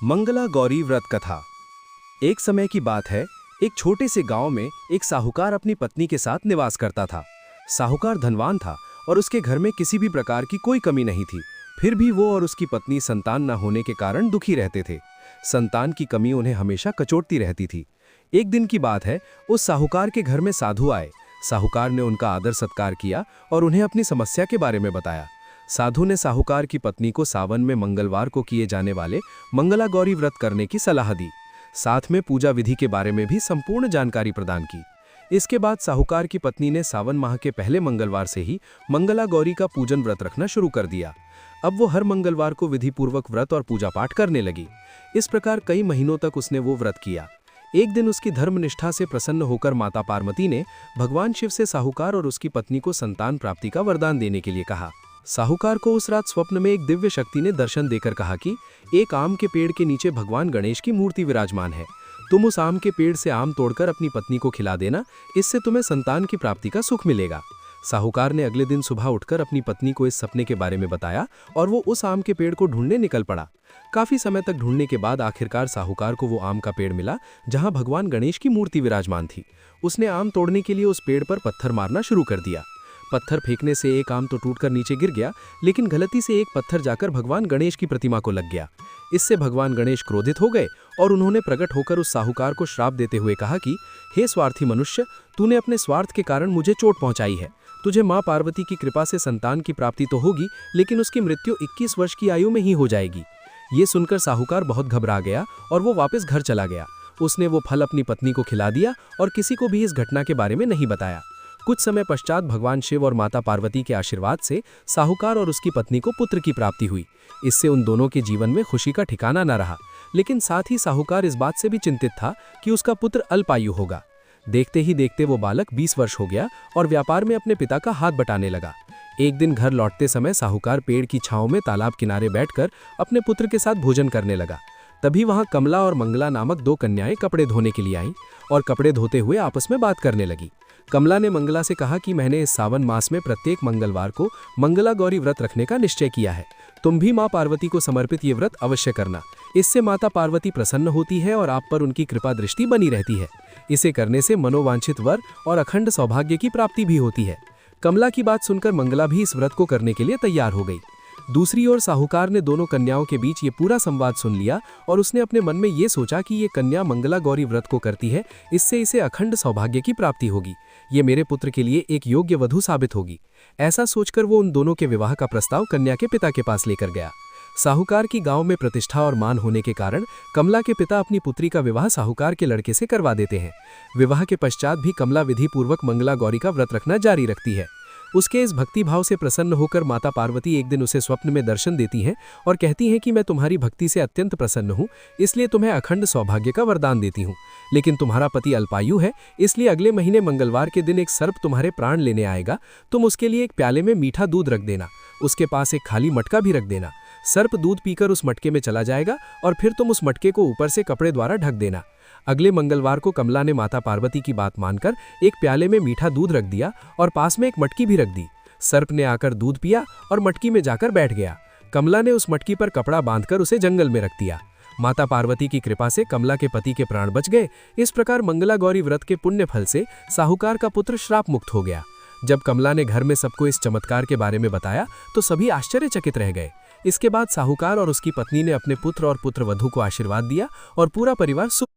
मंगला गौरी व्रत कथा। एक समय की बात है, एक छोटे से गांव में एक साहूकार अपनी पत्नी के साथ निवास करता था। साहूकार धनवान था और उसके घर में किसी भी प्रकार की कोई कमी नहीं थी। फिर भी वो और उसकी पत्नी संतान न होने के कारण दुखी रहते थे। संतान की कमी उन्हें हमेशा कचोटती रहती थी। एक दिन की बात है, उस साहूकार के घर में साधु आए। साहूकार ने उनका आदर सत्कार किया और उन्हें अपनी समस्या के बारे में बताया। साधु ने साहूकार की पत्नी को सावन में मंगलवार को किए जाने वाले मंगला गौरी व्रत करने की सलाह दी। साथ में पूजा विधि के बारे में भी संपूर्ण जानकारी प्रदान की। इसके बाद साहूकार की पत्नी ने सावन माह के पहले मंगलवार से ही मंगला गौरी का पूजन व्रत रखना शुरू कर दिया। अब वो हर मंगलवार को विधिपूर्वक व्रत और पूजा पाठ करने लगी। इस प्रकार कई महीनों तक उसने वो व्रत किया। एक दिन उसकी धर्मनिष्ठा से प्रसन्न होकर माता पार्वती ने भगवान शिव से साहूकार और उसकी पत्नी को संतान प्राप्ति का वरदान देने के लिए कहा। साहूकार को उस रात स्वप्न में एक दिव्य शक्ति ने दर्शन देकर कहा कि एक आम के पेड़ के नीचे भगवान गणेश की मूर्ति विराजमान है। तुम उस आम के पेड़ से आम तोड़कर अपनी पत्नी को खिला देना, इससे तुम्हें संतान की प्राप्ति का सुख मिलेगा। साहूकार ने अगले दिन सुबह उठकर अपनी पत्नी को इस सपने के बारे में बताया और वो उस आम के पेड़ को ढूंढने निकल पड़ा। काफी समय तक ढूंढने के बाद आखिरकार साहूकार को वो आम का पेड़ मिला जहां भगवान गणेश की मूर्ति विराजमान थी। उसने आम तोड़ने के लिए उस पेड़ पर पत्थर मारना शुरू कर दिया। पत्थर फेंकने से एक आम तो टूटकर नीचे गिर गया, लेकिन गलती से एक पत्थर जाकर भगवान गणेश की प्रतिमा को लग गया। इससे भगवान गणेश क्रोधित हो गए और उन्होंने प्रकट होकर उस साहूकार को श्राप देते हुए कहा कि हे स्वार्थी मनुष्य, तूने अपने स्वार्थ के कारण मुझे चोट पहुंचाई है। तुझे मां पार्वती की कृपा से संतान की प्राप्ति तो होगी, लेकिन उसकी मृत्यु 21 वर्ष की आयु में ही हो जाएगी। ये सुनकर साहूकार बहुत घबरा गया और वो वापस घर चला गया। उसने वो फल अपनी पत्नी को खिला दिया और किसी को भी इस घटना के बारे में नहीं बताया। कुछ समय पश्चात भगवान शिव और माता पार्वती के आशीर्वाद से साहूकार और उसकी पत्नी को पुत्र की प्राप्ति हुई। इससे उन दोनों के जीवन में खुशी का ठिकाना न रहा, लेकिन साथ ही साहूकार इस बात से भी चिंतित था कि उसका पुत्र अल्पायु होगा। देखते ही देखते वो बालक 20 वर्ष हो गया और व्यापार में अपने पिता का हाथ बटाने लगा। एक दिन घर लौटते समय साहूकार पेड़ की छांव में तालाब किनारे बैठकर अपने पुत्र के साथ भोजन करने लगा। तभी वहां कमला और मंगला नामक 2 कन्याएं कपड़े धोने के लिए आईं और कपड़े धोते हुए आपस में बात करने लगी। कमला ने मंगला से कहा कि मैंने इस सावन मास में प्रत्येक मंगलवार को मंगला गौरी व्रत रखने का निश्चय किया है। तुम भी मां पार्वती को समर्पित ये व्रत अवश्य करना। इससे माता पार्वती प्रसन्न होती है और आप पर उनकी कृपा दृष्टि बनी रहती है। इसे करने से मनोवांछित वर और अखंड सौभाग्य की प्राप्ति भी होती है। कमला की बात सुनकर मंगला भी इस व्रत को करने के लिए तैयार हो गई। दूसरी ओर साहूकार ने दोनों कन्याओं के बीच ये पूरा संवाद सुन लिया और उसने अपने मन में ये सोचा कि ये कन्या मंगला गौरी व्रत को करती है, इससे इसे अखंड सौभाग्य की प्राप्ति होगी। ये मेरे पुत्र के लिए एक योग्य वधू साबित होगी। ऐसा सोचकर वो उन दोनों के विवाह का प्रस्ताव कन्या के पिता के पास लेकर गया। साहूकार की गांव में प्रतिष्ठा और मान होने के कारण कमला के पिता अपनी पुत्री का विवाह साहूकार के लड़के से करवा देते हैं। विवाह के पश्चात भी कमला विधि पूर्वक मंगला गौरी का व्रत रखना जारी रखती है। उसके इस भक्ति भाव से प्रसन्न होकर माता पार्वती एक दिन उसे स्वप्न में दर्शन देती हैं और कहती हैं कि मैं तुम्हारी भक्ति से अत्यंत प्रसन्न हूँ, इसलिए तुम्हें अखंड सौभाग्य का वरदान देती हूँ। लेकिन तुम्हारा पति अल्पायु है, इसलिए अगले महीने मंगलवार के दिन एक सर्प तुम्हारे प्राण लेने आएगा। तुम उसके लिए एक प्याले में मीठा दूध रख देना, उसके पास एक खाली मटका भी रख देना। सर्प दूध पीकर उस मटके में चला जाएगा और फिर तुम उस मटके को ऊपर से कपड़े द्वारा ढक देना। अगले मंगलवार को कमला ने माता पार्वती की बात मानकर एक प्याले में मीठा दूध रख दिया और पास में एक मटकी भी रख दी। सर्प ने आकर दूध पिया और मटकी में जाकर बैठ गया। कमला ने उस मटकी पर कपड़ा बांधकर उसे जंगल में रख दिया। माता पार्वती की कृपा से कमला के पति के प्राण बच गए। इस प्रकार मंगला गौरी व्रत के पुण्य फल से साहूकार का पुत्र श्राप मुक्त हो गया। जब कमला ने घर में सबको इस चमत्कार के बारे में बताया तो सभी आश्चर्यचकित रह गए। इसके बाद साहूकार और उसकी पत्नी ने अपने पुत्र और पुत्रवधू को आशीर्वाद दिया और पूरा परिवार सुख